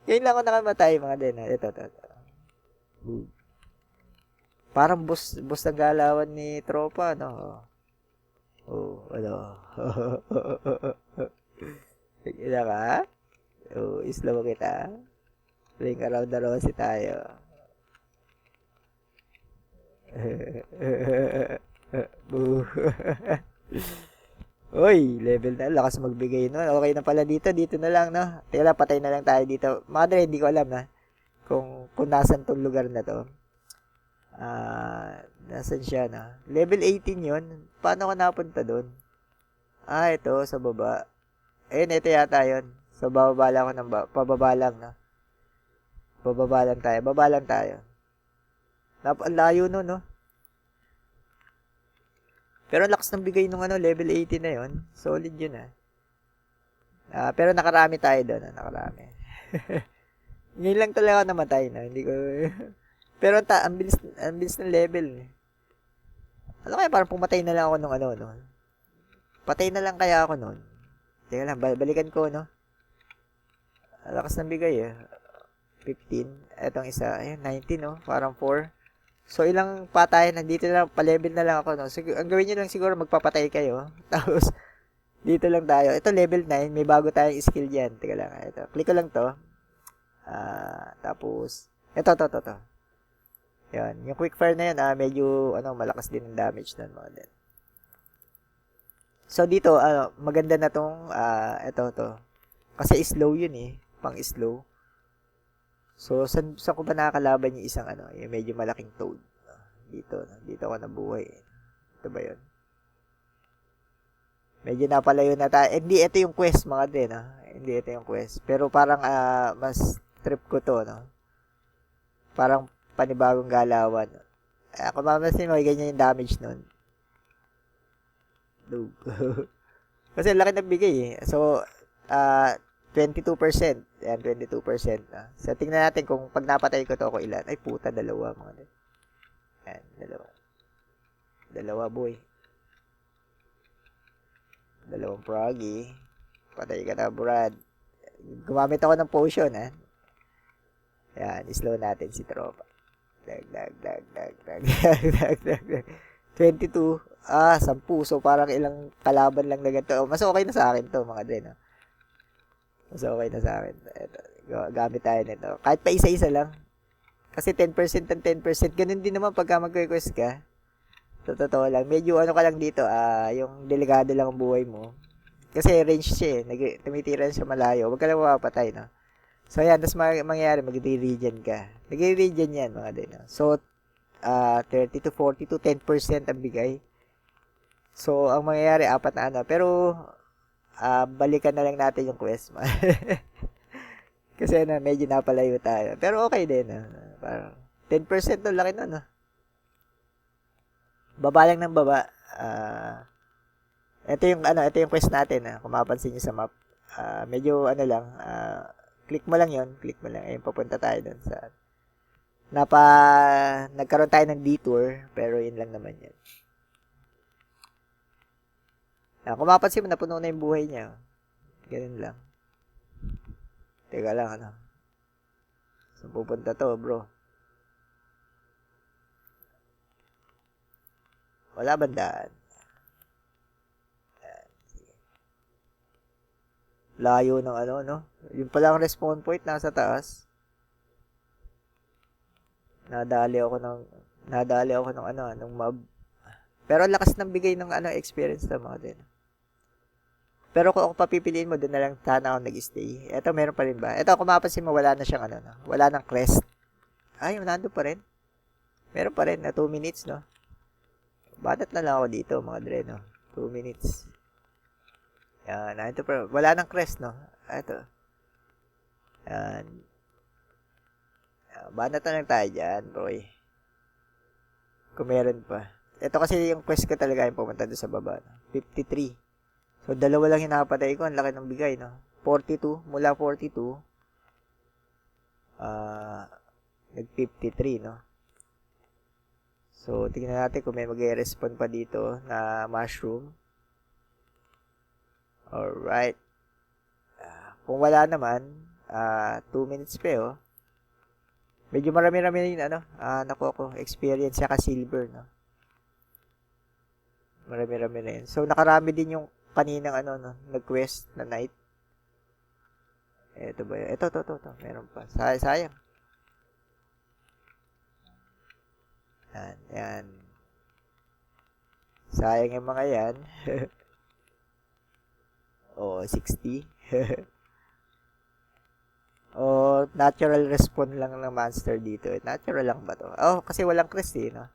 Ngayon lang ako nakamatay, mga din, Ito. Parang boss ng galawan ni tropa, no? Ano? Ina ka? Isla mo kita. Ring around the rosy tayo. Uy, level na. Lakas magbigay nun. Okay na pala dito. Dito na lang, no? Teka lang, patay na lang tayo dito. Mga dre, hindi ko alam, na. Kung nasan tong lugar na to. Nasan siya, na? Level 18 yun. Paano ko napunta dun? Ito, sa baba. Ayun, ito yata yun. So, bababa lang ako ng pababa lang, no? Baba lang tayo. Ang layo nun, no? Pero ang lakas ng bigay nung level 18 na yun. Solid yun, pero nakarami tayo doon, nakarami. Ngayon lang talaga ako namatay, na. Hindi ko... pero ang bilis ng level. Ano kaya, parang pumatay na lang ako nung no? Patay na lang kaya ako nun. Teka lang, balikan ko, no? Ang lakas ng bigay, 15. Etong isa, 19, no? Parang 4. So, ilang patay, nandito lang, pa-level na lang ako, no? So, ang gawin nyo lang siguro, magpapatay kayo. Tapos, dito lang tayo. Ito, level 9. May bago tayong skill dyan. Teka lang, ito. Click ko lang to. Tapos, ito. Yan. Yung quick fire na yan, medyo, malakas din ang damage nun, mga din. So, dito, maganda na tong, ito. Kasi slow yun, pang slow. So, saan ko ba nakakalaban yung isang yung medyo malaking toad? Dito ako nabuhay. Ito ba yun? Medyo napalayo na tayo. Hindi, ito yung quest, mga din, Hindi, ito yung quest. Pero parang, mas trip ko to, no? Parang panibagong galawan. Kung mamasin mo, ganyan yung damage nun. Kasi laki ng bigay, So, 22%. Ayan, 22%. So, tingnan natin kung pag napatay ko to ako ilan. Ay, puta, dalawa, mga din. Ayan, dalawa, boy. Dalawang froggy. Patay ka na, Brad. Gumamit ako ng potion, Ayan, slow natin si tropa. Dag. 22. 10. So, parang ilang kalaban lang na ganito. Mas okay na sa akin to, mga din, Mas okay na sa akin. Ito, gamit tayo nito. Kahit pa isa-isa lang. Kasi 10% and 10%. Ganun din naman pagka mag-request ka. Totoo lang. Medyo ka lang dito. Yung delikado lang ang buhay mo. Kasi range siya, tumitira siya malayo. Huwag ka lang mapapatay, no? So, yan. Tapos mangyayari, mag-regen ka. Nag-regen yan, mga din. So, 30 to 40 to 10% ang bigay. So, ang mangyayari, 4 na Pero, balikan na lang natin yung quest. Kasi medyo napalayo tayo. Pero okay din. Parang 10% no, laki nun. Baba lang ng baba. Ito yung quest natin. Kung mapapansin niyo sa map. Medyo lang. Click mo lang yon. Click mo lang. Ayun, papunta tayo dun sa... Nagkaroon tayo ng detour. Pero yun lang naman yan. Kung mapapansin mo, napuno na yung buhay niya. Ganun lang. Teka lang, Saan pupunta to, bro? Wala bandaan. Layo ng ano, no? Yung pala ang respawn point nasa taas. Nadali ako ng ano, ng mob. Pero lakas ng bigay ng ano experience ng mga din. Pero kung ako papipiliin mo, doon na lang sana ako nag-stay. Ito, meron pa rin ba? Ito, kung mapapansin mo, wala na siyang ano, no? Wala nang crest. Ay, nandun pa rin. Meron pa rin na 2 minutes, no? Batat na lang ako dito, mga dre, no? 2 minutes. Yan, ito pa. Wala nang crest, no? Ito. Yan. Banat na lang tayo dyan, boy. Kung meron pa. Ito kasi yung quest ko talaga yung pumunta doon sa baba. No? 53. So, dalawa lang hinapatay ko. Ang laki ng bigay, no? 42. Mula 42. Nag-53, no? So, tingnan natin kung may mag-respawn pa dito na mushroom. Alright. Kung wala naman, 2 minutes pa, oh. Medyo marami-rami rin, ano, nakuha ko, experience saka silver, no? Marami-rami rin. So, nakarami din yung kaninang, ano, no, nag-quest na night. Ito ba yun? Ito. Meron pa. Sayang. Yan. Sayang yung mga yan. Oh, 60. Oh, natural respawn lang ng monster dito. Natural lang ba to? Oh, kasi walang quest eh, no?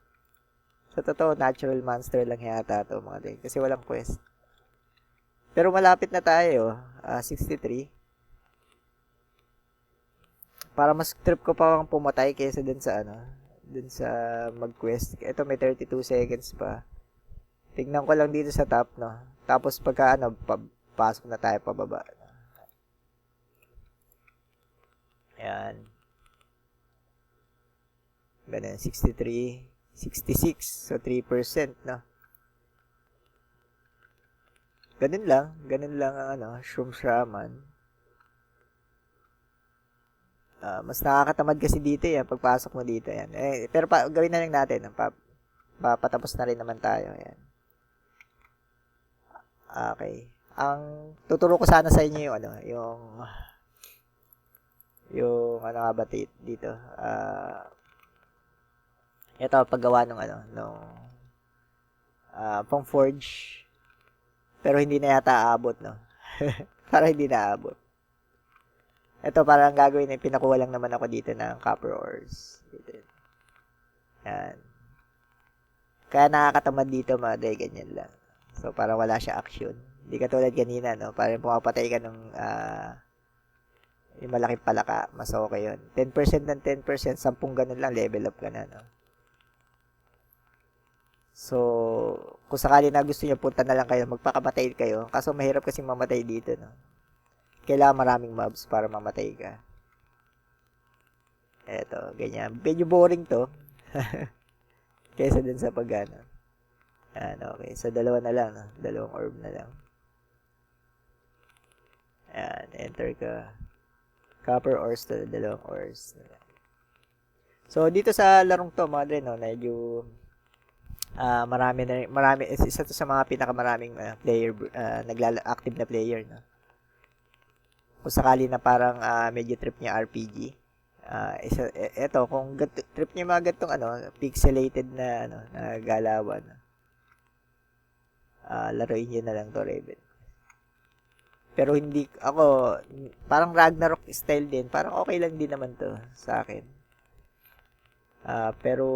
Sa totoo, natural monster lang yata to mga din. Kasi walang quest. Pero malapit na tayo. 63. Para mas trip ko pa ang pumatay kaysa dun sa ano. Dun sa mag-quest. Ito may 32 seconds pa. Tignan ko lang dito sa top, no? Tapos pagka ano, pasok na tayo pababa. Ayan. Ganun, 63, 66. So, 3%, no? Ganun lang ang ano, Shroom Shaman. Mas nakakatamad kasi dito yan, pagpasok mo dito, yan. Pero gawin na lang natin, patapos na rin naman tayo, yan. Okay. Ang tuturo ko sana sa inyo yung ano, yung ano nga ba dito, ito paggawa ng ano, pang forge, pero hindi na yata aabot, no? Para hindi na aabot. Ito parang gagawin na pinakuha lang naman ako dito ng copper ores. Dito. Yan. Kaya nakakatamad dito mga day, ganyan lang. So parang wala siya action. Hindi katulad kanina, no? Parang pumapatay ka ng yung malaking palaka, mas okay yun. 10% ng 10%, 10 ganun lang, level up ka na, no? So, kung sakali na gusto niyo, punta na lang kayo, magpakamatay kayo. Kaso mahirap kasi mamatay dito, no? Kailangan maraming mobs para mamatay ka. Eto, ganyan. Medyo boring to. Kesa dun sa pagano. Yan, okay. So, dalawa na lang, no? Dalawang orb na lang. Yan, enter ka. Copper ores to, dalawang ores. So, dito sa larong to, mga dre, no, medyo marami, isa to sa mga pinakamaraming player, active na player, no. Kung sakali na parang medyo trip niya RPG, ito, kung trip niya mga gatong ano, pixelated na, ano, na galawan, laruin niyo na lang to, Raven. Pero hindi, ako, parang Ragnarok style din. Parang okay lang din naman to sa akin. Pero,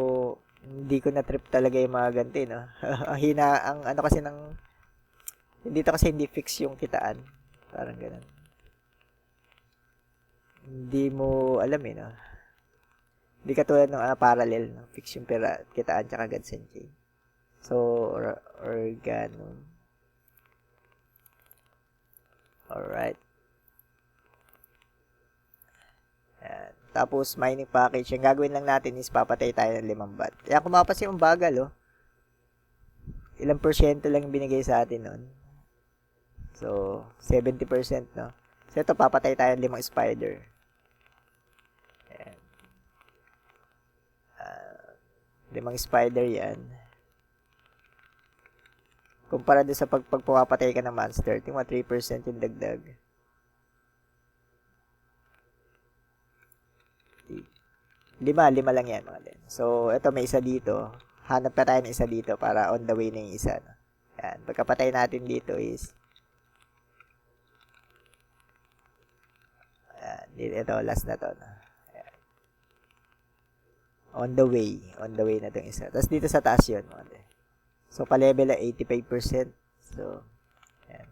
hindi ko na trip talaga yung mga ganti, no? ang ano kasi dito kasi hindi fix yung kitaan. Parang ganun. Hindi mo alam eh, no? Hindi katulad ng parallel, no? Fix yung kitaan tsaka Gansenki. So, Organum. Alright. Yan. Tapos, mining package. Yung gagawin lang natin is papatay tayo ng 5 bat. Kaya kung mapapansin yung bagal, oh. Ilang porsyento lang yung binigay sa atin nun. So, 70%, no? So, ito, papatay tayo ng 5 spider. Yan. 5 spider yan. Kumpara doon sa pag pumapatay ka ng monster, tingnan mo 3% yung dagdag. Lima lang yan mga din. So, ito may isa dito. Hanap pa tayo ng isa dito para on the way na yung isa. No? Yan. Pagkapatay natin dito is ito, last na to. No? On the way. On the way na itong isa. Tapos dito sa taas yun. Mga din. So, pa-level na 85%. So, yan.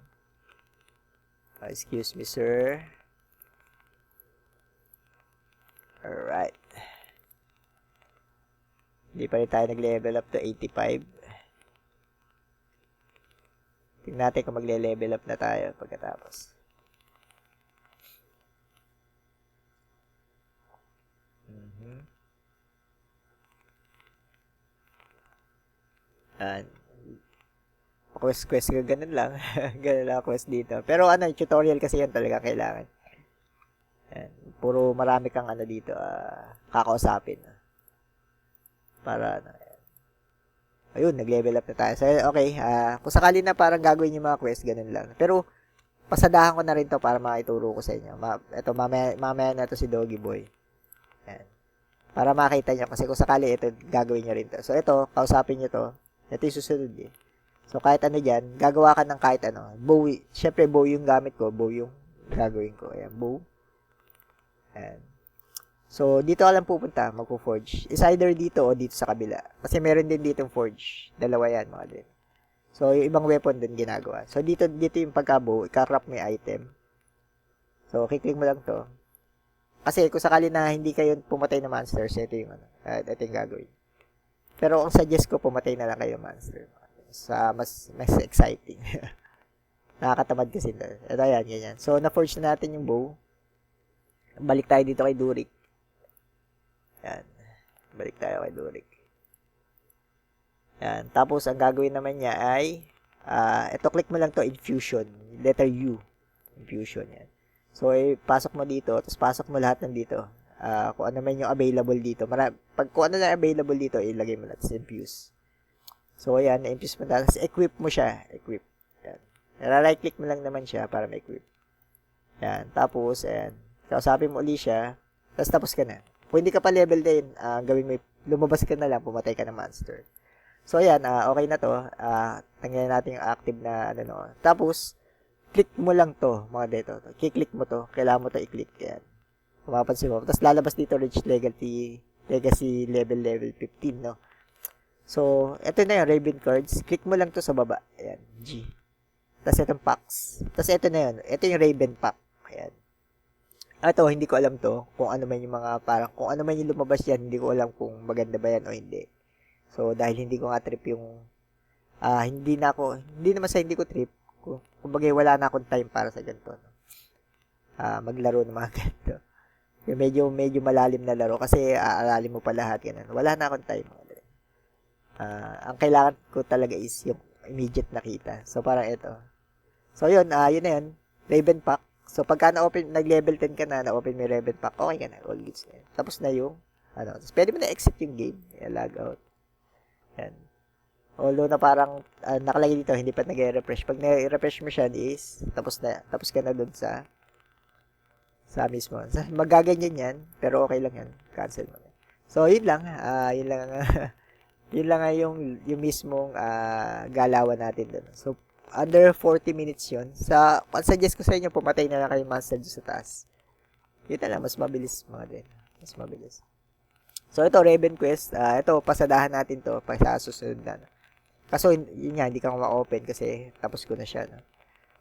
Excuse me, sir. Alright. Hindi pa rin tayo nag-level up to 85. Tingnan natin kung magle-level up na tayo pagkatapos. Quest ka, ganun lang. Ganun lang quest dito. Pero tutorial kasi yan talaga kailangan. Yan. Puro marami kang dito, kakausapin. Para, ayun, nag-level up na tayo. So, okay, kung sakali na parang gagawin yung mga quest, ganun lang. Pero, pasadahan ko na rin to para makituro ko sa inyo. Ito, mamaya na to si Doggy Boy. Yan. Para makita nyo. Kasi kung sakali, ito, gagawin nyo rin to. So, ito, kausapin nyo to. Ito yung susunod eh. So, kahit dyan, gagawa ka ng kahit bow, syempre, bow yung gamit ko. Bow yung gagawin ko. Ayan, bow. Ayan. So, dito ka lang pupunta, magpo-forge. Is either dito o dito sa kabila. Kasi meron din dito yung forge. Dalawa yan, mga din. So, yung ibang weapon din ginagawa. So, dito yung pagka-bow, ikakrap mo yung item. So, kiklik mo lang to. Kasi, kung sakali na hindi kayo pumatay na monsters, ito yung ito yung gagawin. Pero, ang suggest ko, pumatay na lang kayo monster. Sa mas exciting. Nakakatamad kasi. Ito yan, ganyan. So, na-forge na natin yung bow. Balik tayo dito kay Durik. Yan. Balik tayo kay Durik. Yan. Tapos, ang gagawin naman niya ay, ito, click mo lang to, infusion. Letter U. Infusion, yan. So, pasok mo dito, tapos pasok mo lahat ng dito. Kung ano man yung available dito. Kung ano na available dito, ilagay mo lang, tapos infuse. So, ayan, na-infuse mo na. Tapos, equip mo siya. Equip. Yan. Right-click mo lang naman siya para ma-equip. Yan. Tapos, ayan. Kausapin mo uli siya. Tapos ka na. Kung hindi ka pa level din, gawin mo, lumabas ka na lang, pumatay ka ng monster. So, ayan, okay na to. Tanggalin natin yung active na, Tapos, click mo lang to, mga dito. Kiklik mo to. Kailangan mo to i-click. Yan. Pumapansin mo. Tapos, lalabas dito, reach legacy level 15, no? So, ito na yung Raven cards. Click mo lang to sa baba. Ayan, G. Tapos itong packs. Tapos ito na yun. Ito yung Raven pack. Ayan. Ito, hindi ko alam to. Kung ano man yung kung ano man yung lumabas yan, hindi ko alam kung maganda ba yan o hindi. So, dahil hindi ko nga trip yung, hindi naman sa hindi ko trip. Kumbaga, wala na akong time para sa ganito. No? Maglaro ng mga ganito. Medyo malalim na laro kasi aaralin mo pa lahat. Ganun. Wala na akong time. Ang kailangan ko talaga is yung immediate nakita. So, parang ito. So, yun na yun. Raven pack. So, pagka nag-level 10 ka na-open mo yung Raven pack, okay ka na. All goods na yun. Tapos na yung, tapos pwede mo na exit yung game. Log out. Yan. Although na parang, nakalagay dito, hindi pa nag-refresh. Pag nag-refresh mo siya is, tapos ka na dun sa mismo. Magaganyan yan, pero okay lang yan. Cancel mo na. So, yun lang. Yun lang nga yung mismong galawan natin doon. So, under 40 minutes yun. Ang suggest ko sa inyo, pumatay na lang kayo monster sa taas. Yun na lang, mas mabilis mga din. Mas mabilis. So, ito, Raven Quest. Ito, pasadahan natin to sa susunod na. Kaso, yun nga, hindi ka ma-open kasi tapos ko na siya. No?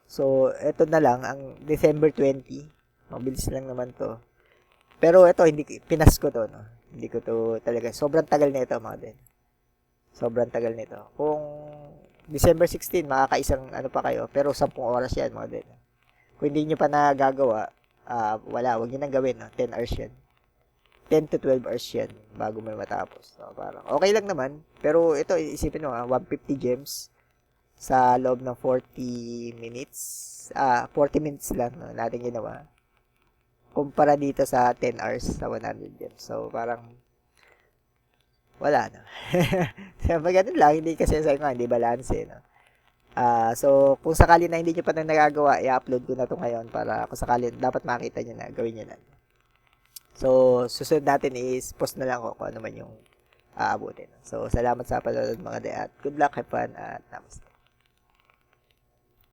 So, ito na lang, ang December 20. Mabilis lang naman to. Pero ito, pinas ko to. No? Hindi ko to talaga. Sobrang tagal na ito mga din. Sobrang tagal nito. Kung December 16, makakaisang pa kayo. Pero 10 oras yan, mga din. Kung hindi nyo pa nagagawa, wala. Huwag nyo nang gawin. No? 10 hours yan. 10 to 12 hours yan bago may matapos. So, parang okay lang naman. Pero ito, isipin mo 150 gems sa loob ng 40 minutes. 40 minutes lang natin ginawa. Kumpara dito sa 10 hours sa 100 gems. So, parang wala na. Ganun lang, hindi kasi sa inyo, hindi balance no? So, kung sakali na hindi nyo pa na nagagawa, i-upload ko na to ngayon para kung sakali dapat makita nyo na, gawin nyo na. So, susunod natin is post na lang ako kung ano man yung aabutin. So, salamat sa panonood mga de at good luck, have fun, at namaste.